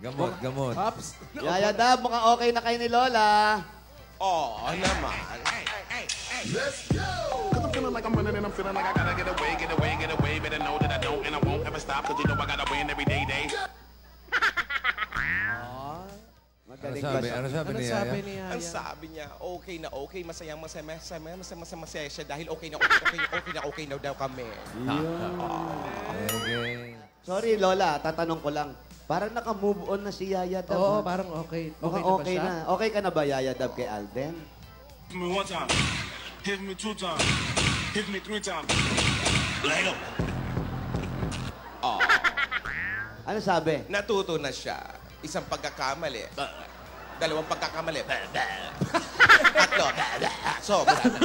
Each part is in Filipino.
Gamot, gamot. Pops. Yaya Dab, mukhang okay na kayo ni Lola. Oo naman. Let's go! Cause I'm feeling like I'm running and I'm feeling like I gotta get away, get away, get away. Better know that I don't and I won't ever stop. Cause you know I gotta win every day. Magaling Ano ba sabi? siya? Ano sabi Ano ni sabi Yaya? ni Ang Yaya? sabi niya, okay na okay, masaya siya dahil okay na daw kami. Okay. Sorry, Lola. Tatanong ko lang. Parang naka-move on na si Yaya Dab. Oo, ha? parang okay. Okay Mukhang na ba okay siya? na. Okay ka na ba, Yaya Dab, kay Alden? Hit me one time. Hit me two times. Hit me three times. Later. Oh, Ano sabi? natuto na siya. Isang pagkakamali. Dalawang pagkakamali. Tatlo. Sobra na.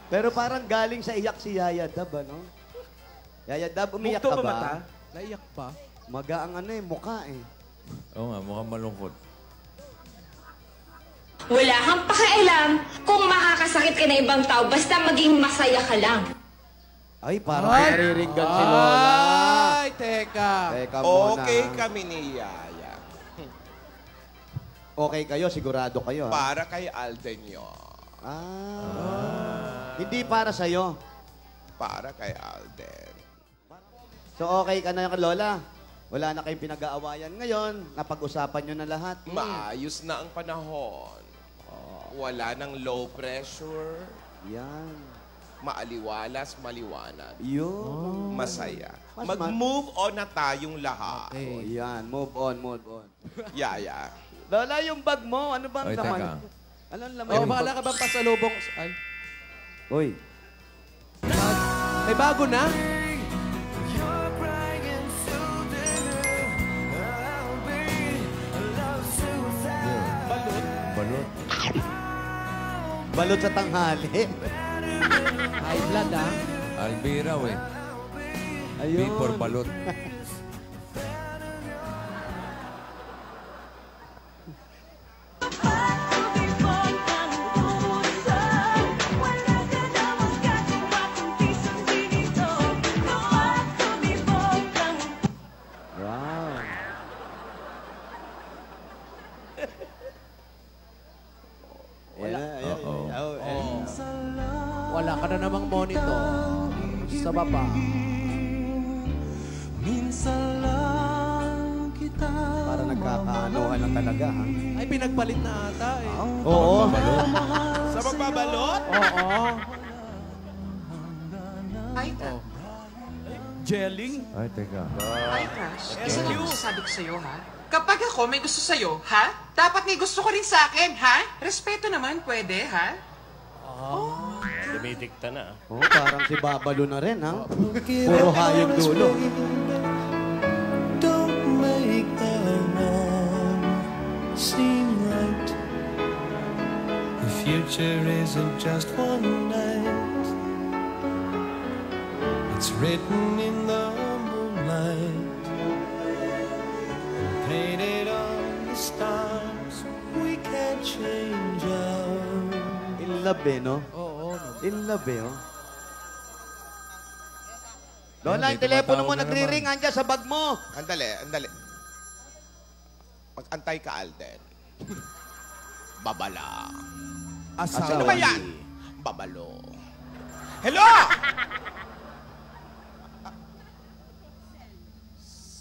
Pero parang galing sa iyak si Yaya Dab, ano? Yaya Dab, umiyak ka ba? Naiyak pa. Maga ang ano eh, mukha eh. Oo nga, mukhang malungkot. Wala kang pakialam kung makakasakit ka na ibang tao, basta maging masaya ka lang. Ay, parang nariringgan si Lola. Ay, teka. Teka muna. Okay kami ni Yaya. Okay kayo, sigurado kayo. Para kay Alden yun. Hindi para sa'yo. Para kay Alden. So okay ka na, Lola? Wala na kayong pinag-aawayan ngayon. Napag-usapan nyo na lahat. Maayos na ang panahon. Wala nang low pressure. Yan. Maaliwalas, maliwanag. Yun. Masaya. Mas Mag-move on na tayong lahat. Oh, yan. Move on, move on. Yaya. Lola, yung bag mo, ano bang Oy, laman? teka. Anong laman? Oh, baka ka bang pasalubong? Ay, Uy. may bago na? Balot. Balot sa tanghali. High blood, ah. Albiraw eh. B Ayun. for balot. Wow. Wala ka na namang monitor. Sa baba. Para nagkakaanuhan na talaga, ha? Ay, pinagpalit na ata eh. Oo. Sa magbabalot? Oo. Ay, ta. Ay, teka. Ay, Crush. Isa lang masasabi ko sa'yo, ha? Kapag ako may gusto sa'yo, ha? Dapat may gusto ko rin sa akin, ha? Respeto naman, pwede, ha? Dumidikta na. Oh, parang si Babalo na rin, ha? Puro hayong dulo. Don't make the wrong seem right. The future isn't just one night. It's written in the moonlight, painted on the stars. We can't change our... In love, eh, no? Oo. In love, eh, oh. Lola, yung telepono mo nagri-ring. Andiyan sa bag mo. Andali, andali. Mag-antay ka, Alden. Babala. Ano ba yan? Babalo. Hello!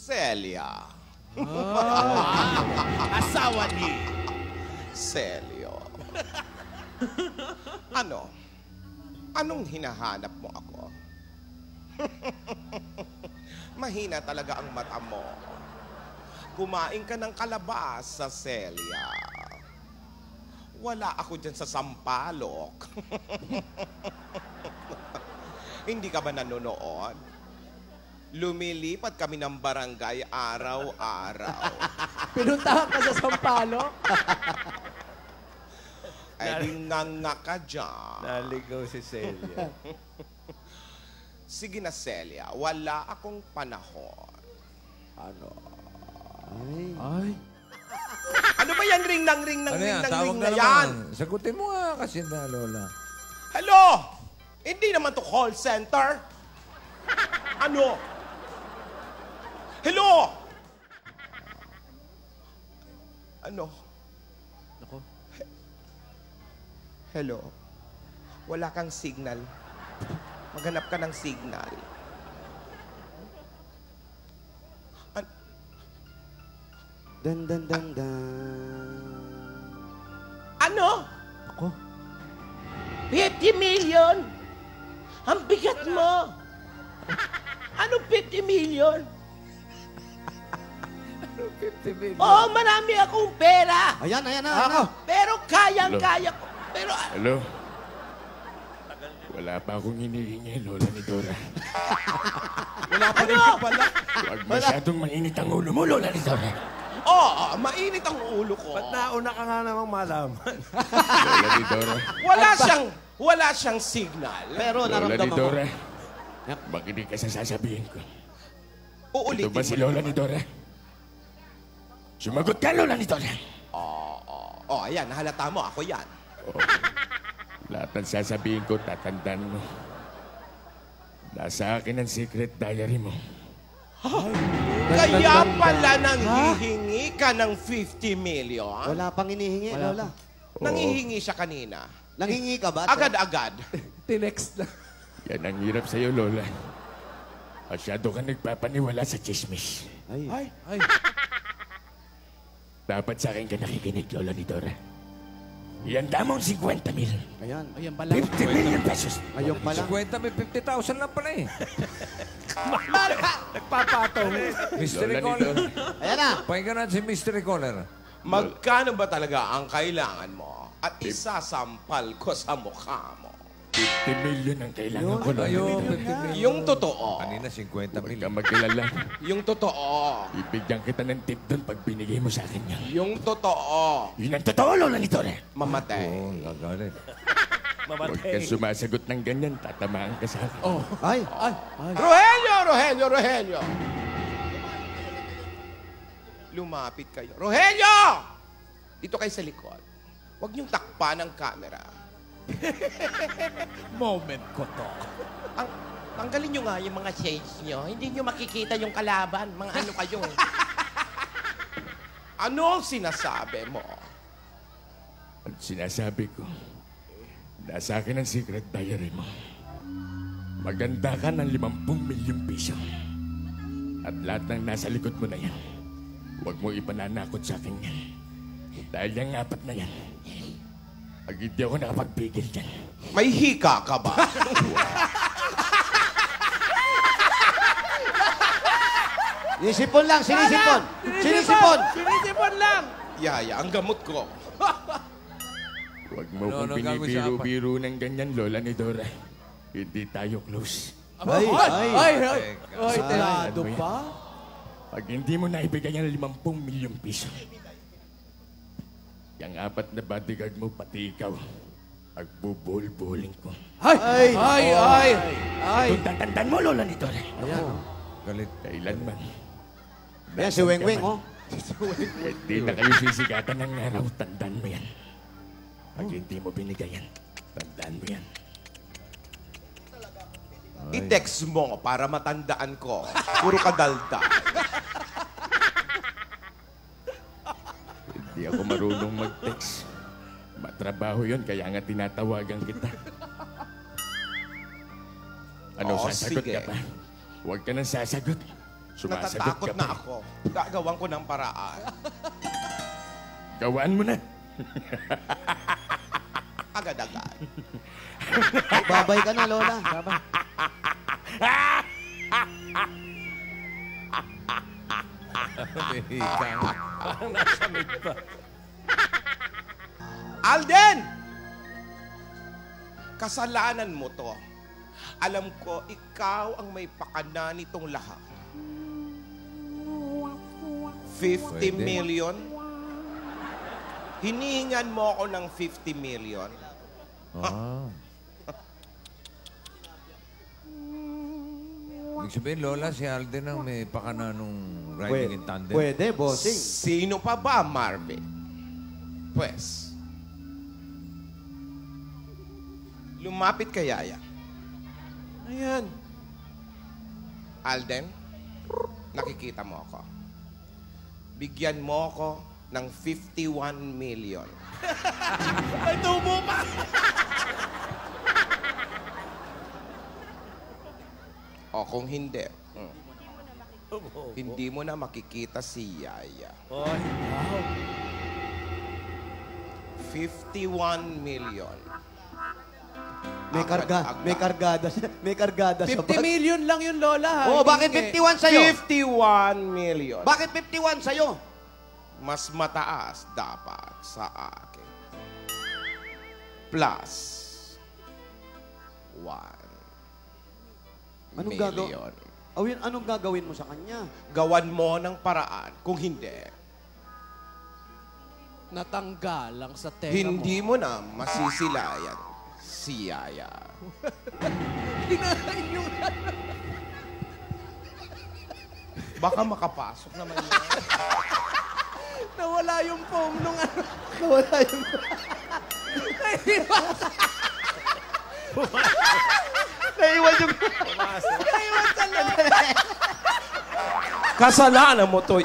Celia. Asawa ni... Celio. Ano? Anong hinahanap mo ako? Mahina talaga ang mata mo. Kumain ka ng kalabasa, Celia. Wala ako dyan sa Sampalok. Hindi ka ba nanonood? Lumilipat kami ng barangay araw-araw. Pinuntahan ka sa Sampalo? Ay, di nga ka dyan. Naligaw si Celia. Sige na, Celia. Wala akong panahon. Ano? Ay. Ano ba yan? Ring ng ring ng Ano ring yan? ng Tawag ring na na yan? naman. Sagutin mo nga kasi na, Lola. Hello? Hindi naman to call center. Ano? Hello? Ano? Nako. Hello? Wala kang signal. Maghanap ka ng signal. Dan, dan, dan, dan. Ano? Ako? 50 million? Ang bigat mo! Anong 50 million? 50 million. Oo, marami akong pera. Ayan na. Pero kayang-kaya ko. Pero Hello? Wala pa akong hinihingi, Lola ni Dora. Wala pa rin pala. Huwag masyadong mainit ang ulo mo, Lola ni Dora. Oo, mainit ang ulo ko. ba't nauna ka nga namang malaman? Lola ni Dora. Wala siyang signal. Pero Lola ni naramdaman mo. Dora. Makinig ka sa sasabihin ko. Uulitin Ito ba si mo. Lola ni Dora? Sumagot ka, Lola ni Dora. Oh, ayan, nahalata mo. Ako yan. Lahat ng sasabihin ko, tatandaan mo. Nasa akin ang secret diary mo. Kaya pala nanghihingi ka ng 50 million? Wala pang inihingi, Lola. Nanghihingi siya kanina. Nanghingi ka ba? Agad-agad. Tinext na. Yan ang hirap sa'yo, Lola. Masyado ka nagpapaniwala sa chismis. Ay. Dapat sa akin ka nakikinig, Lola ni Dora. Yan damong 50 mil. Ayan. Ayan pala. 50 million pesos. Ayun pala. 50 may 50,000 lang pala eh. Nagpapatong. Mystery Lola ni caller. Dora. Ayan na. Pakinggan natin si mystery caller. Magkano ba talaga ang kailangan mo? At isasampal ko sa mukha mo. 50 million ang kailangan ko, Lola ni Ayun, Dora. 50 million. Yung totoo. Kanina 50 Huwag ka million. magkilala. Yung totoo. Ibigyan kita ng tip doon pag binigay mo sa akin yan. Yung totoo. Yun ang totoo, Lola ni Dora. Mamatay. Oo, gagalit. Huwag kang sumasagot ng ganyan, tatamaan ka sa akin. Ay. Rogelio! Lumapit kayo. Rogelio! Dito kayo sa likod. Huwag niyong takpan ang camera. Moment ko to. Tanggalin niyo nga yung mga shades niyo. Hindi niyo makikita yung kalaban. Mga ano kayo. Ano ang sinasabi mo? Ang sinasabi ko, nasa akin ang secret diary mo. Maganda ka ng 50 milyong piso. At lahat ng nasa likod mo na yan, huwag mo ipananakot sa akin yan. Dahil yung 4 na yan, pag hindi ako nakapagpigil dyan, May hika ka ba? Sinisipon lang, sinisipon. Sinisipon. Sinisipon lang! Yaya, ang gamot ko. huwag mo No, kong no, gagawin siya binibiro-biro ng ganyan, Lola ni Dora. Hindi tayo close. Ay, Teka. tirado Ano yan? pa? Pag hindi mo naibigay ang 50 milyong piso, yung 4 na bodyguard mo, pati ikaw, pagbubuhol-buhuling ko. Ay! Kung tatandaan mo, Lola ni Dora, Galit. kailanman. Ayan, si Weng Weng, oh. Hindi na kayo sisigatan ng araw, tandaan mo yan. Pag hindi mo binigay yan, tandaan mo yan. I-text mo para matandaan ko. Puro kadalda. Hindi ako marunong mag-text. Matrabaho yun, kaya nga tinatawagan kita. Ano, Oo, sasagot sige. ka pa? Huwag ka nang sasagot. Sumasagot Natatakot ka na pa. ako. Gagawan ko ng paraan. Gawaan mo na. Agad-agad. Babay ka na, Lola. Babay. May hika. Alden! Kasalanan mo to. Alam ko, ikaw ang may pakana nitong lahat. 50 Pwede. million? Hinihingan mo ako ng 50 million? Ah. Ibig sabihin, Lola, si Alden ang may pakana nung riding in tandem. Pwede, bossing. Sino pa ba, Marvin? Pues, lumapit kay Yaya. Ayan. Alden, nakikita mo ako. Bigyan mo ako ng 51 million. Ay, tubo pa! O kung hindi, hindi mo na makikita si Yaya. Oy, wow. 51 million. May kargada sa 50 million lang yun, Lola. Oh, bakit 51 sa'yo? 51 million. Bakit 51 sa'yo? Mas mataas dapat sa akin. Plus 1 million. Anong gagawin mo sa kanya? Gawan mo ng paraan. Kung hindi, Natanggal lang sa tenga hindi mo na masisilayan si Yaya. Baka makapasok naman yan. Nawala yung foam nung ano. Nawala yung... Naiwan yung... Naiwan sa loob. Kasalanan mo to.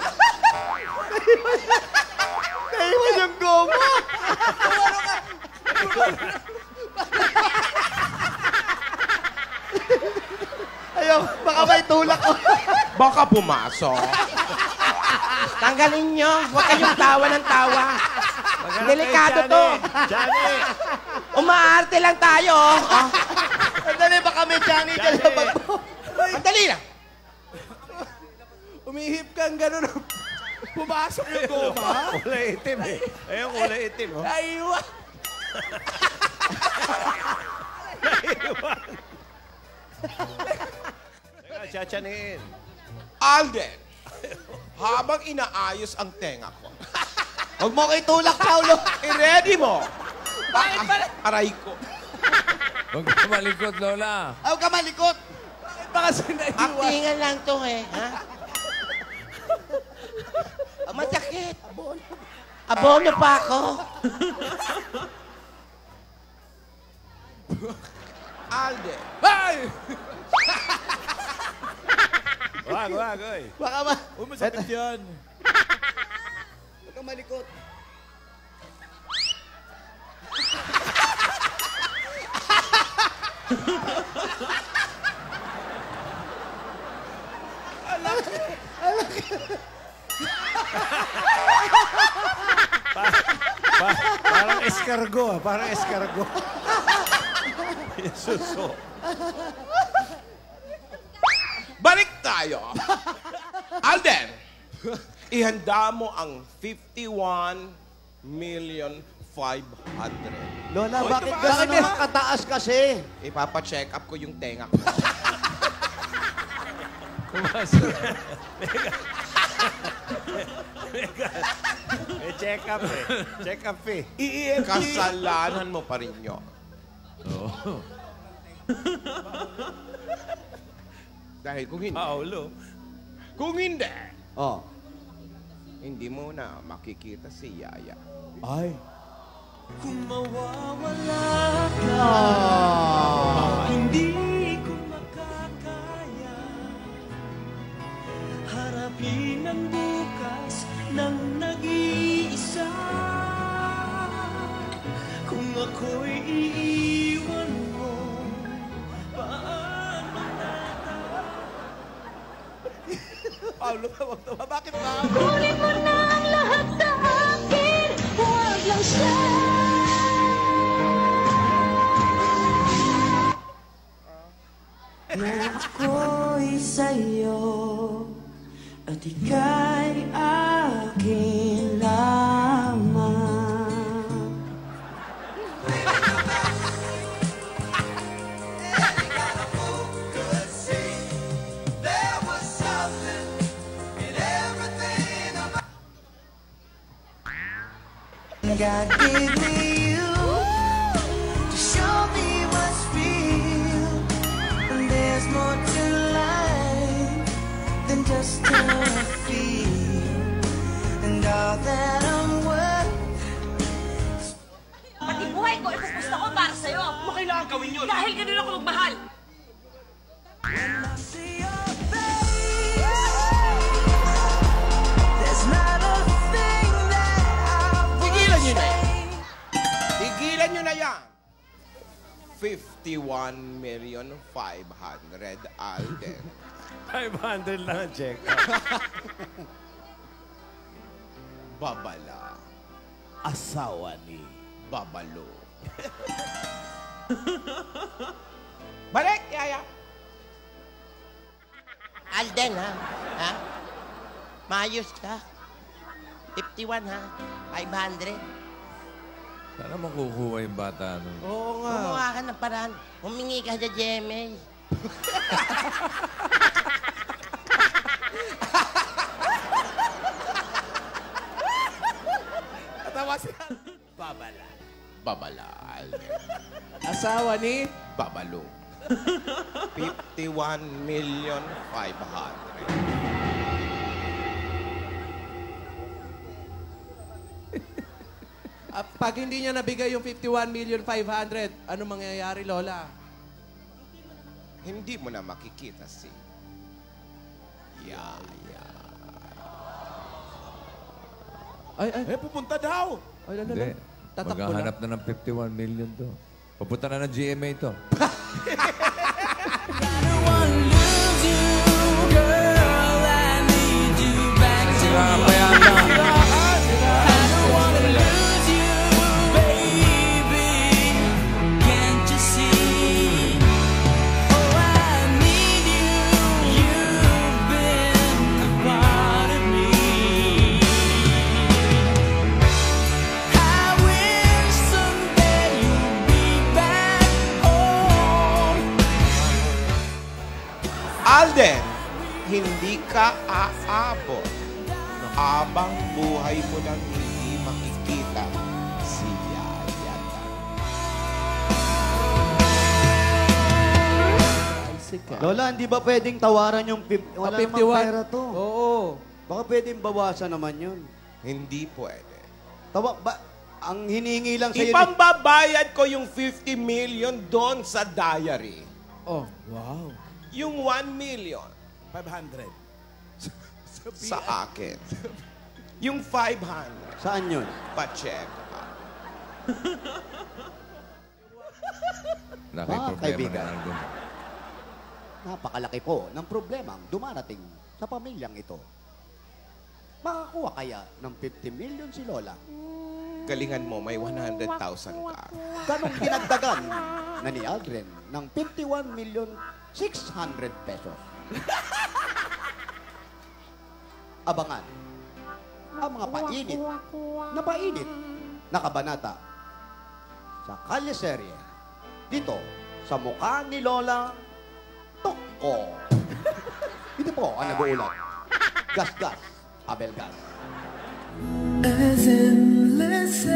Naiwan yung goma! Ayaw, baka may tulak ko. Baka pumasok. Tanggalin nyo. Huwag kayong tawa ng tawa. Delikado to. Johnny! Umaarte lang tayo. Sandali, baka may Johnny dyan sa bag mo. Sandali lang. Umihip kang gano'n. Pumasok yung goma. Kulay itim eh. Ayun, kulay itim. Oh. Naiwan. Teka, tsatsaniin. Alden, habang inaayos ang tenga ko, Huwag mo kayo tulak, Paulo. i-ready mo. Aray ko. Huwag ka malikot, Lola. Huwag ka malikot. Baka sinaiwan. Aktingan lang to eh. Ha? Masakit. Abono pa ako. Alden. Ay! Wag, oy. Baka ma... Masakit yan. Huwag ka malikot. Parang escargot, ah. Parang escargot. Suso. Balik tayo. Alden, ihanda mo ang 51,500,000. Lola, bakit gano'n naman kataas kasi? Ipapa-check up ko yung tenga ko. May check up eh. Check up eh. Kasalanan mo pa rin yun. Dahil kung hindi, kung hindi, Oh. hindi mo na makikita si Yaya. Ay. Kung mawawala ka, hindi ko makakaya harapin ang bukas ng nag-iisa. Kung ako'y iiwan mo, paano Paulo, huwag naman. Bakit ba? Kunin mo na ang lahat sa akin, huwag lang siya. na ako'y sa'yo at ika'y akin lamang. God gave me you to show me what's real, and there's more to life than just a feel, and all that I'm worth. Pati buhay ko, ipupus ako para sa'yo. Ano kailangan gawin yun? Dahil ganun ako magmahal. When I see your face, there's not a thing that 1,500,000, Alden. 500 lang ang check-up. Babala. Asawa ni... Babalo. Balik, Yaya! Alden, ha? Ha? Maayos ka. 51, ha? 500. Sana makukuha yung bata nun. Oo nga. Gumawa ka ng paraan. Humingi ka sa GMA. Katawa si Babala. Babala, Alden. Asawa ni... Babalo. 51,500,000. Pag hindi niya nabigay yung 51,500,000, ano mangyayari, Lola? Hindi mo na makikita si Yaya. Ay. Pupunta daw. Ay, Hindi. Tatakbo Maghahanap na ng 51 million to. Papunta na ng GMA to. Sira pa yata. Alden, hindi ka aabot habang buhay mo nang hindi makikita si Yaya. Lola, hindi ba pwedeng tawaran yung wala namang 51. pera to? Oo. Baka pwedeng bawasan naman yun. Hindi pwede. Ang hiningi lang sa'yo... Ipambabayad ko yung 50 million doon sa diary. Oh, wow. Yung 1 million 500. sa akin. Yung 500, Saan yun? pa-check up. Laki Ah, problema kaibigan. na Alden. Napakalaki po ng problemang dumarating sa pamilyang ito. Makakuha kaya ng 50 million si Lola? Galingan mo, may 100,000 ka. Ganong dinagdagan na ni Aldrin ng 51,600,000 pesos. Abangan ang mga painit na kabanata sa Kalyeserye dito sa mukha ni Lola Toko. Ito po ang nag-uulat. Gas-gas, Abel Gas. As endless